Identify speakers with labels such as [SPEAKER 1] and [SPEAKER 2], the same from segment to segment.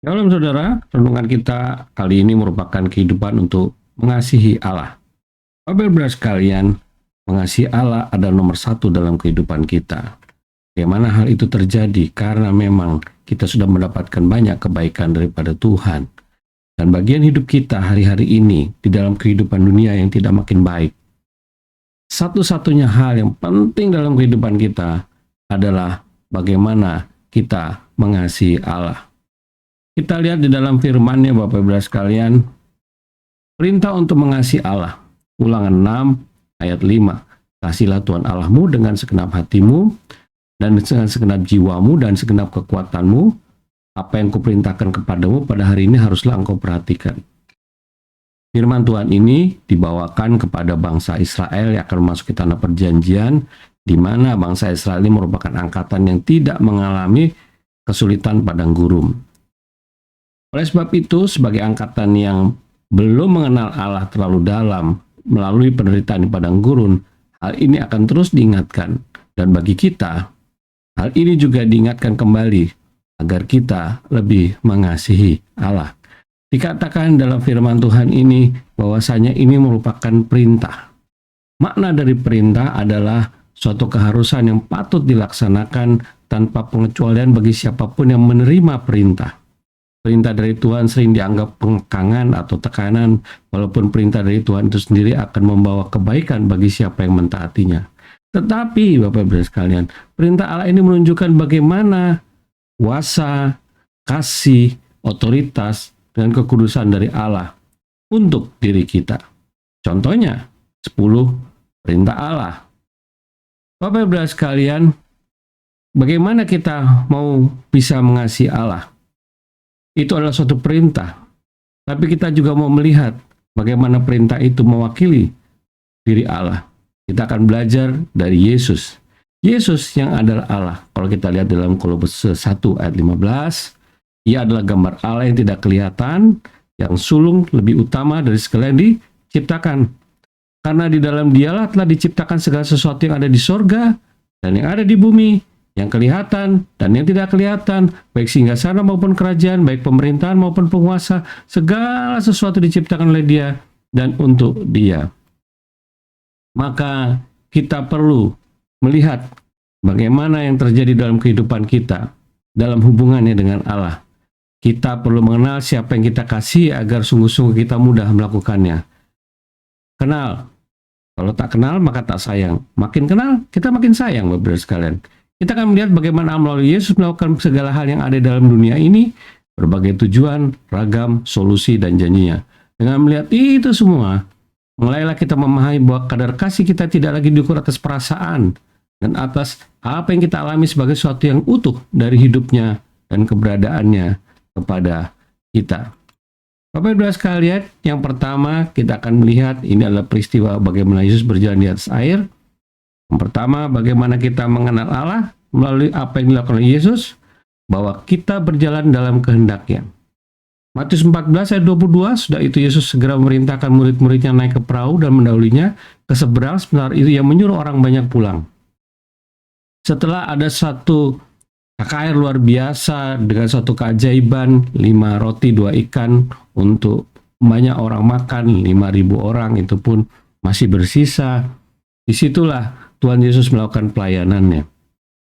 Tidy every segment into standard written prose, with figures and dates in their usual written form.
[SPEAKER 1] Shalom saudara, renungan kita kali ini merupakan kehidupan untuk mengasihi Allah. Bapak-Ibu sekalian, mengasihi Allah adalah nomor satu dalam kehidupan kita. Bagaimana hal itu terjadi? Karena memang kita sudah mendapatkan banyak kebaikan daripada Tuhan. Dan bagian hidup kita hari-hari ini di dalam kehidupan dunia yang tidak makin baik. Satu-satunya hal yang penting dalam kehidupan kita adalah bagaimana kita mengasihi Allah. Kita lihat di dalam firman-Nya Bapak-Ibu sekalian, perintah untuk mengasihi Allah. Ulangan 6 ayat 5. Kasihilah Tuhan Allahmu dengan segenap hatimu, dan dengan segenap jiwamu, dan segenap kekuatanmu. Apa yang kuperintahkan kepadamu pada hari ini haruslah engkau perhatikan. Firman Tuhan ini dibawakan kepada bangsa Israel yang akan masuk ke tanah perjanjian, di mana bangsa Israel ini merupakan angkatan yang tidak mengalami kesulitan padang gurun. Oleh sebab itu, sebagai angkatan yang belum mengenal Allah terlalu dalam melalui penderitaan di padang gurun, hal ini akan terus diingatkan. Dan bagi kita, hal ini juga diingatkan kembali agar kita lebih mengasihi Allah. Dikatakan dalam firman Tuhan ini bahwasanya ini merupakan perintah. Makna dari perintah adalah suatu keharusan yang patut dilaksanakan tanpa pengecualian bagi siapapun yang menerima perintah. Perintah dari Tuhan sering dianggap pengekangan atau tekanan, walaupun perintah dari Tuhan itu sendiri akan membawa kebaikan bagi siapa yang mentaatinya. Tetapi, Bapak-Ibu sekalian, perintah Allah ini menunjukkan bagaimana kuasa, kasih, otoritas, dan kekudusan dari Allah untuk diri kita. Contohnya, 10 perintah Allah. Bapak-Ibu sekalian, bagaimana kita mau bisa mengasihi Allah? Itu adalah suatu perintah. Tapi kita juga mau melihat bagaimana perintah itu mewakili diri Allah. Kita akan belajar dari Yesus. Yesus yang adalah Allah. Kalau kita lihat dalam Kolose 1 ayat 15, Ia adalah gambar Allah yang tidak kelihatan, yang sulung lebih utama dari segala yang diciptakan. Karena di dalam Dialah telah diciptakan segala sesuatu yang ada di sorga dan yang ada di bumi, yang kelihatan dan yang tidak kelihatan, baik singgasana maupun kerajaan, baik pemerintahan maupun penguasa, segala sesuatu diciptakan oleh Dia dan untuk Dia. Maka kita perlu melihat bagaimana yang terjadi dalam kehidupan kita, dalam hubungannya dengan Allah. Kita perlu mengenal siapa yang kita kasih agar sungguh-sungguh kita mudah melakukannya. Kenal. Kalau tak kenal maka tak sayang. Makin kenal, kita makin sayang, Bapak-Ibu sekalian. Kita akan melihat bagaimana melalui Yesus melakukan segala hal yang ada dalam dunia ini, berbagai tujuan, ragam, solusi, dan janjinya. Dengan melihat itu semua, mulailah kita memahami bahwa kadar kasih kita tidak lagi diukur atas perasaan, dan atas apa yang kita alami sebagai sesuatu yang utuh dari hidupnya dan keberadaannya kepada kita. Bapak-Ibu sekalian, yang pertama kita akan melihat ini adalah peristiwa bagaimana Yesus berjalan di atas air. Yang pertama, bagaimana kita mengenal Allah melalui apa yang dilakukan oleh Yesus, bahwa kita berjalan dalam kehendak-Nya. Matius 14 ayat 22, sudah itu Yesus segera memerintahkan murid-muridnya naik ke perahu dan mendahulinya ke seberang, sebentar itu Ia menyuruh orang banyak pulang. Setelah ada satu air luar biasa dengan satu keajaiban, 5 roti 2 ikan untuk banyak orang makan, 5.000 orang itu pun masih bersisa. Disitulah Tuhan Yesus melakukan pelayanannya.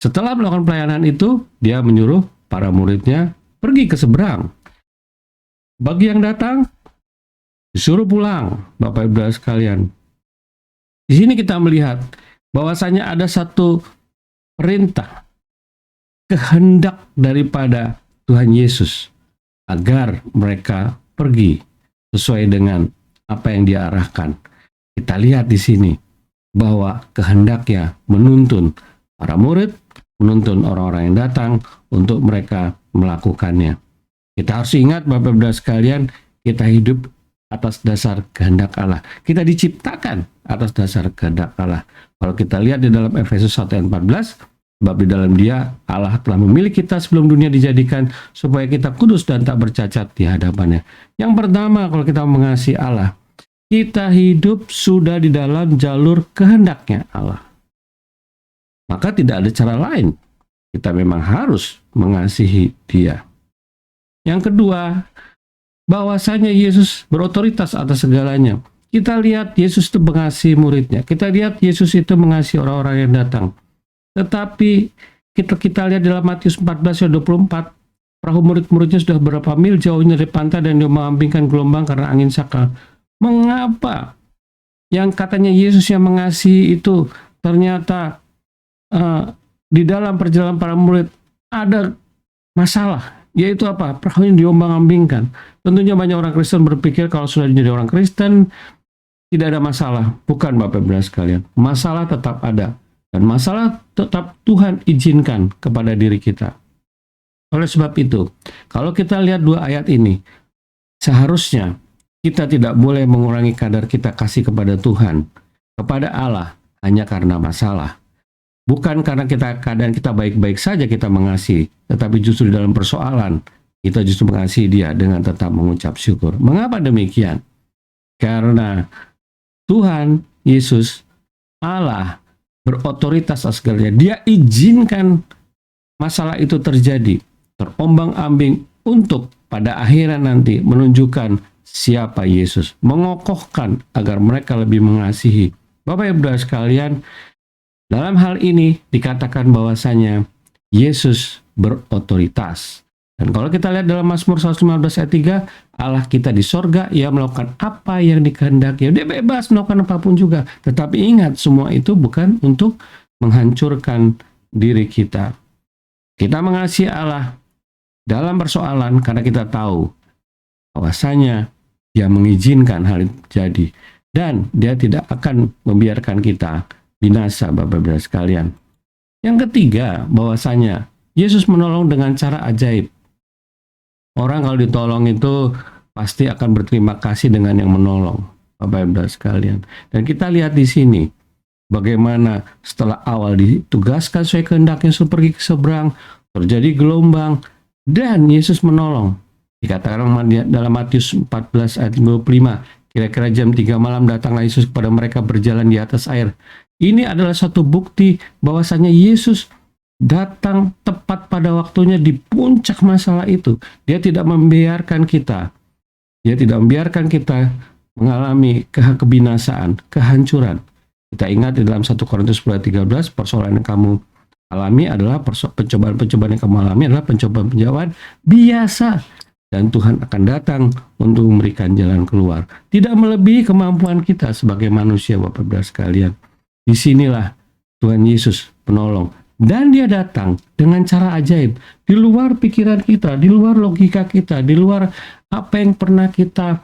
[SPEAKER 1] Setelah melakukan pelayanan itu, Dia menyuruh para muridnya pergi ke seberang. Bagi yang datang, disuruh pulang, Bapak-Ibu sekalian. Di sini kita melihat bahwasanya ada satu perintah, kehendak daripada Tuhan Yesus agar mereka pergi sesuai dengan apa yang Dia arahkan. Kita lihat di sini bahwa kehendaknya menuntun para murid, menuntun orang-orang yang datang untuk mereka melakukannya. Kita harus ingat Bapak-Ibu sekalian, kita hidup atas dasar kehendak Allah. Kita diciptakan atas dasar kehendak Allah. Kalau kita lihat di dalam Efesus 1 ayat 14, sebab di dalam Dia Allah telah memilih kita sebelum dunia dijadikan supaya kita kudus dan tak bercacat di hadapannya. Yang pertama, kalau kita mengasihi Allah, kita hidup sudah di dalam jalur kehendak-Nya Allah. Maka tidak ada cara lain. Kita memang harus mengasihi Dia. Yang kedua, bahwasanya Yesus berotoritas atas segalanya. Kita lihat Yesus itu mengasihi muridnya. Kita lihat Yesus itu mengasihi orang-orang yang datang. Tetapi kita lihat dalam Matius 14 ayat 24, perahu murid-muridnya sudah berapa mil jauhnya dari pantai dan dia mengampingkan gelombang karena angin sakal. Mengapa yang katanya Yesus yang mengasihi itu ternyata di dalam perjalanan para murid ada masalah? Yaitu apa? Perahunya diombang-ambingkan. Tentunya banyak orang Kristen berpikir kalau sudah menjadi orang Kristen tidak ada masalah. Bukan, Bapak Ibu sekalian. Masalah tetap ada. Dan masalah tetap Tuhan izinkan kepada diri kita. Oleh sebab itu, kalau kita lihat dua ayat ini, seharusnya kita tidak boleh mengurangi kadar kita kasih kepada Tuhan, kepada Allah, hanya karena masalah. Bukan karena keadaan kita baik-baik saja kita mengasihi, tetapi justru di dalam persoalan, kita justru mengasihi dia dengan tetap mengucap syukur. Mengapa demikian? Karena Tuhan Yesus Allah berotoritas atas segalanya. Dia izinkan masalah itu terjadi, terombang-ambing untuk pada akhirnya nanti menunjukkan siapa Yesus, mengokohkan agar mereka lebih mengasihi. Bapak Ibu sekalian, dalam hal ini dikatakan bahwasanya Yesus berotoritas. Dan kalau kita lihat dalam Mazmur 115 ayat 3, Allah kita di sorga, ia melakukan apa yang dikehendaki. Dia bebas melakukan apapun juga. Tetapi ingat, semua itu bukan untuk menghancurkan diri kita. Kita mengasihi Allah dalam persoalan karena kita tahu bahwasanya dia mengizinkan hal itu terjadi. Dan dia tidak akan membiarkan kita binasa, Bapak-Bapak sekalian. Yang ketiga, bahwasanya Yesus menolong dengan cara ajaib. Orang kalau ditolong itu pasti akan berterima kasih dengan yang menolong, Bapak-Bapak sekalian. Dan kita lihat di sini bagaimana setelah awal ditugaskan sesuai kehendaknya suruh pergi ke seberang, terjadi gelombang dan Yesus menolong. Dikatakan dalam Matius 14 ayat 25, kira-kira jam 3 malam datanglah Yesus kepada mereka berjalan di atas air. Ini adalah satu bukti bahwasanya Yesus datang tepat pada waktunya di puncak masalah itu. Dia tidak membiarkan kita. Dia tidak membiarkan kita mengalami kebinasaan, kehancuran. Kita ingat di dalam 1 Korintus 10:13, persoalan yang kamu alami adalah pencobaan-pencobaan yang kamu alami adalah pencobaan-pencobaan biasa. Dan Tuhan akan datang untuk memberikan jalan keluar. Tidak melebihi kemampuan kita sebagai manusia, Bapak-Bapak sekalian. Disinilah Tuhan Yesus penolong. Dan dia datang dengan cara ajaib, di luar pikiran kita, di luar logika kita, di luar apa yang pernah kita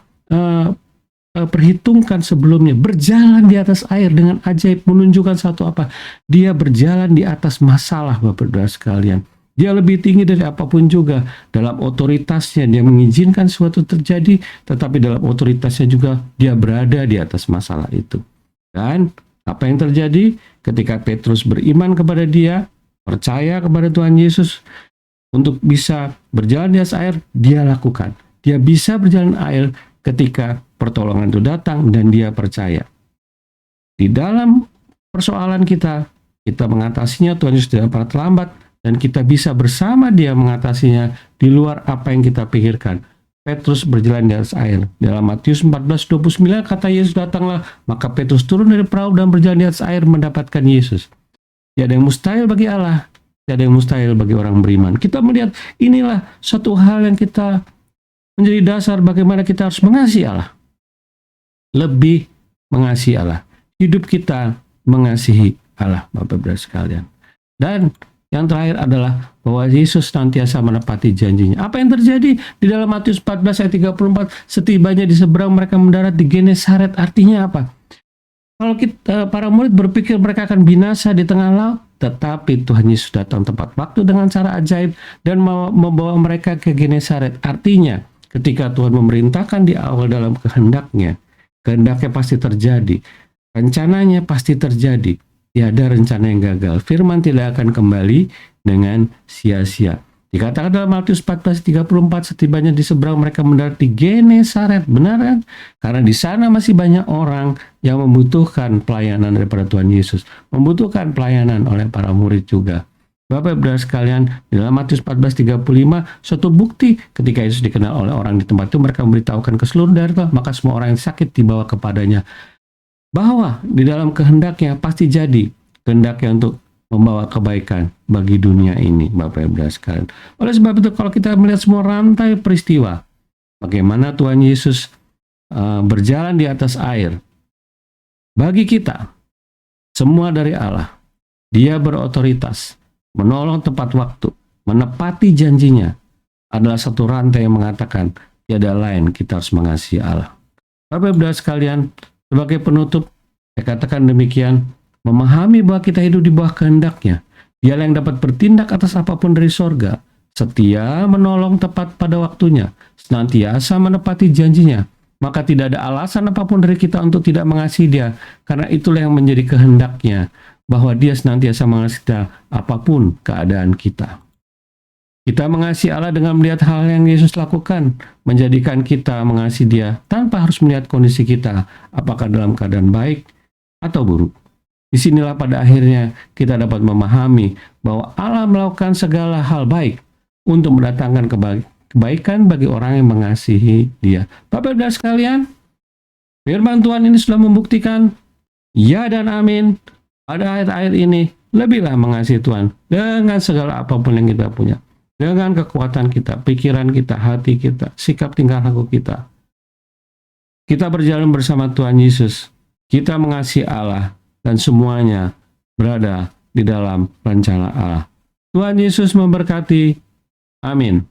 [SPEAKER 1] perhitungkan sebelumnya. Berjalan di atas air dengan ajaib, menunjukkan satu apa? Dia berjalan di atas masalah, Bapak-Bapak sekalian. Dia lebih tinggi dari apapun juga. Dalam otoritasnya, dia mengizinkan sesuatu terjadi, tetapi dalam otoritasnya juga dia berada di atas masalah itu. Dan apa yang terjadi ketika Petrus beriman kepada dia, percaya kepada Tuhan Yesus untuk bisa berjalan di atas air, dia lakukan. Dia bisa berjalan air ketika pertolongan itu datang dan dia percaya. Di dalam persoalan kita mengatasinya, Tuhan Yesus tidak pernah terlambat dan kita bisa bersama dia mengatasinya di luar apa yang kita pikirkan. Petrus berjalan di atas air. Dalam Matius 14:29 kata Yesus, datanglah, maka Petrus turun dari perahu dan berjalan di atas air mendapatkan Yesus. Tidak ada yang mustahil bagi Allah, tidak ada yang mustahil bagi orang beriman. Kita melihat inilah satu hal yang kita menjadi dasar bagaimana kita harus mengasihi Allah. Lebih mengasihi Allah. Hidup kita mengasihi Allah, Bapak-Bapak sekalian. Dan yang terakhir adalah bahwa Yesus senantiasa menepati janjinya. Apa yang terjadi di dalam Matius 14 ayat 34, setibanya di seberang mereka mendarat di Genesaret. Artinya apa? Kalau para murid berpikir mereka akan binasa di tengah laut, tetapi Tuhan Yesus datang tepat waktu dengan cara ajaib dan membawa mereka ke Genesaret. Artinya, ketika Tuhan memerintahkan di awal dalam kehendaknya pasti terjadi. Rencananya pasti terjadi. Tiada rencana yang gagal. Firman tidak akan kembali dengan sia-sia. Dikatakan dalam Matius 14:34, setibanya di seberang mereka mendarat di Genesaret. Benar kan? Karena di sana masih banyak orang yang membutuhkan pelayanan daripada Tuhan Yesus. Membutuhkan pelayanan oleh para murid juga. Bapak Ibu sekalian, di dalam Matius 14:35, suatu bukti ketika Yesus dikenal oleh orang di tempat itu, mereka memberitahukan ke seluruh daerah, maka semua orang yang sakit dibawa kepadanya. Bahwa di dalam kehendaknya pasti jadi, kehendaknya untuk membawa kebaikan bagi dunia ini, Bapak Ibu sekalian. Oleh sebab itu, kalau kita melihat semua rantai peristiwa, bagaimana Tuhan Yesus berjalan di atas air, bagi kita, semua dari Allah, Dia berotoritas, menolong tepat waktu, menepati janjinya, adalah satu rantai yang mengatakan tiada lain kita harus mengasihi Allah. Bapak Ibu sekalian, sebagai penutup, saya katakan demikian, memahami bahwa kita hidup di bawah kehendaknya, Dialah yang dapat bertindak atas apapun dari sorga, setia menolong tepat pada waktunya, senantiasa menepati janjinya, maka tidak ada alasan apapun dari kita untuk tidak mengasihi Dia, karena itulah yang menjadi kehendaknya, bahwa Dia senantiasa mengasihi kita apapun keadaan kita. Kita mengasihi Allah dengan melihat hal yang Yesus lakukan, menjadikan kita mengasihi Dia tanpa harus melihat kondisi kita, apakah dalam keadaan baik atau buruk. Disinilah pada akhirnya kita dapat memahami bahwa Allah melakukan segala hal baik untuk mendatangkan kebaikan bagi orang yang mengasihi Dia. Bapak Ibu sekalian, firman Tuhan ini sudah membuktikan ya dan amin. Pada akhir-akhir ini, lebihlah mengasihi Tuhan dengan segala apapun yang kita punya. Dengan kekuatan kita, pikiran kita, hati kita, sikap tingkah laku kita. Kita berjalan bersama Tuhan Yesus. Kita mengasihi Allah dan semuanya berada di dalam rencana Allah. Tuhan Yesus memberkati. Amin.